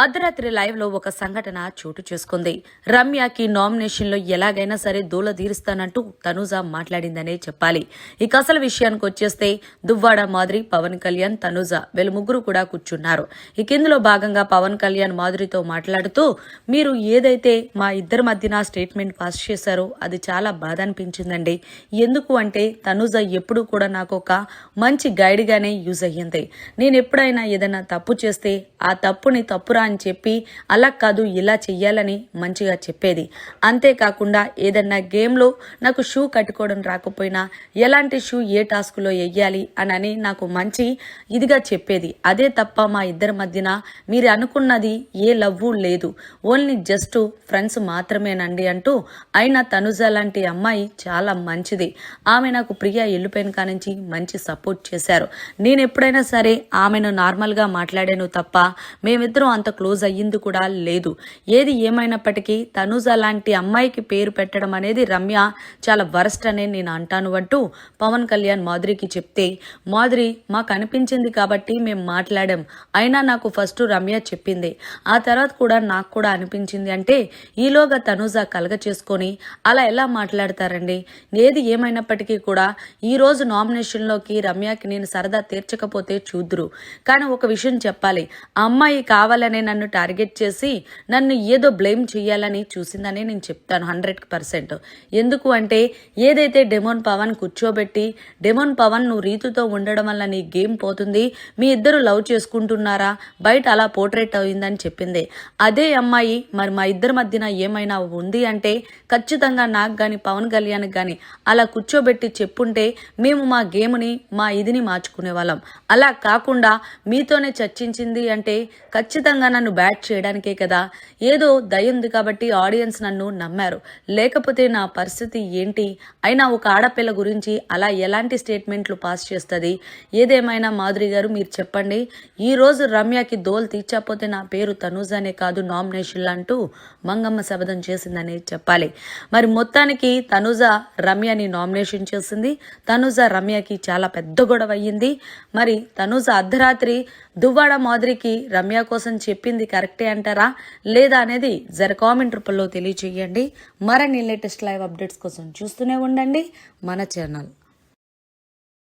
అర్ధరాత్రి లైవ్ లో ఒక సంఘటన చోటు చేసుకుంది. రమ్యకి నామినేషన్ లో ఎలాగైనా సరే దూల తీరుస్తానంటూ తనూజ మాట్లాడిందనే చెప్పాలి. ఇక అసలు విషయానికి వచ్చేస్తే దువ్వాడ మాధురి, పవన్ కళ్యాణ్, తనూజ వీళ్ళు ముగ్గురు కూడా కూర్చున్నారు. ఇక ఇందులో భాగంగా పవన్ కళ్యాణ్ మాధురితో మాట్లాడుతూ, మీరు ఏదైతే మా ఇద్దరి మధ్యన స్టేట్మెంట్ పాస్ చేశారో అది చాలా బాధ అనిపించిందండి. ఎందుకు అంటే తనూజ ఎప్పుడు కూడా నాకు ఒక మంచి గైడ్ గానే యూజ్ అయ్యింది. నేను ఎప్పుడైనా ఏదైనా తప్పు చేస్తే ఆ తప్పుని తప్పురా అని చెప్పి అలా కాదు ఇలా చెయ్యాలని మంచిగా చెప్పేది. అంతేకాకుండా ఏదన్నా గేమ్లో నాకు షూ కట్టుకోవడం రాకపోయినా ఎలాంటి షూ ఏ టాస్క్లో వెయ్యాలి అని నాకు మంచి ఇదిగా చెప్పేది. అదే తప్ప మా ఇద్దరి మధ్యన మీరు అనుకున్నది ఏ లవ్వు లేదు, ఓన్లీ జస్ట్ ఫ్రెండ్స్ మాత్రమేనండి అంటూ. అయినా తనుజ లాంటి అమ్మాయి చాలా మంచిది. ఆమె నాకు ప్రియా వెళ్ళిపోయిన కానించి మంచి సపోర్ట్ చేశారు. నేను ఎప్పుడైనా సరే ఆమెను నార్మల్గా మాట్లాడాను తప్ప మేమిద్దరం అంత క్లోజ్ అయ్యింది కూడా లేదు. ఏది ఏమైనప్పటికీ తనూజ లాంటి అమ్మాయికి పేరు పెట్టడం అనేది రమ్య చాలా వరస్ట్ అనే నేను అంటాను అంటూ పవన్ కళ్యాణ్ మాధురికి చెప్తే, మాధురి మాకు అనిపించింది కాబట్టి మేము మాట్లాడాం, అయినా నాకు ఫస్ట్ రమ్య చెప్పింది, ఆ తర్వాత కూడా నాకు కూడా అనిపించింది అంటే ఈలోగా తనూజ కలగ చేసుకొని అలా ఎలా మాట్లాడతారండి. ఏది ఏమైనప్పటికీ కూడా ఈ రోజు నామినేషన్లోకి రమ్యకి నేను సరదా తీర్చకపోతే చూద్దురు. కానీ ఒక విషయం చెప్పాలి, ఆ అమ్మాయి కావాలనే నన్ను టార్గెట్ చేసి నన్ను ఏదో బ్లేమ్ చేయాలని చూసిందని నేను చెప్తాను 100%. ఎందుకు అంటే ఏదైతే డెమోన్ పవన్ కూర్చోబెట్టి, డెమోన్ పవన్ నువ్వు రీతుతో ఉండడం వల్ల నీ గేమ్ పోతుంది, మీ ఇద్దరు లవ్ చేసుకుంటున్నారా, బయట అలా పోర్ట్రేట్ అయిందని చెప్పింది. అదే అమ్మాయి మరి మా ఇద్దరి మధ్యన ఏమైనా ఉంది అంటే ఖచ్చితంగా నాకు కానీ పవన్ కళ్యాణ్ కానీ అలా కూర్చోబెట్టి చెప్పుంటే మేము మా గేమ్ని మా ఇదిని మార్చుకునే వాళ్ళం. అలా కాకుండా మీతోనే చర్చించింది అంటే ఖచ్చితంగా నన్ను బ్యాట్ చేయడానికే కదా. ఏదో దయ ఉంది కాబట్టి ఆడియన్స్ నన్ను నమ్మారు, లేకపోతే నా పరిస్థితి ఏంటి. అయినా ఒక ఆడపిల్ల గురించి అలా ఎలాంటి స్టేట్మెంట్లు పాస్ చేస్తుంది. ఏదేమైనా మాధురి గారు మీరు చెప్పండి, ఈరోజు రమ్యకి దోల్ తీర్చకపోతే నా పేరు తనూజనే కాదు నామినేషన్లు అంటూ మంగమ్మ శబదం చేసిందని చెప్పాలి. మరి మొత్తానికి తనూజ రమ్యని నామినేషన్ చేసింది. తనూజ రమ్యకి చాలా పెద్ద గొడవ అయ్యింది. మరి తనూజ అర్ధరాత్రి దువ్వాడ మాధురికి రమ్య కోసం చెప్పింది కరెక్టే అంటారా లేదా అనేది జర కామెంట్ రూపంలో తెలియచేయండి. మరిన్ని లేటెస్ట్ లైవ్ అప్డేట్స్ కోసం చూస్తూనే ఉండండి మన ఛానల్.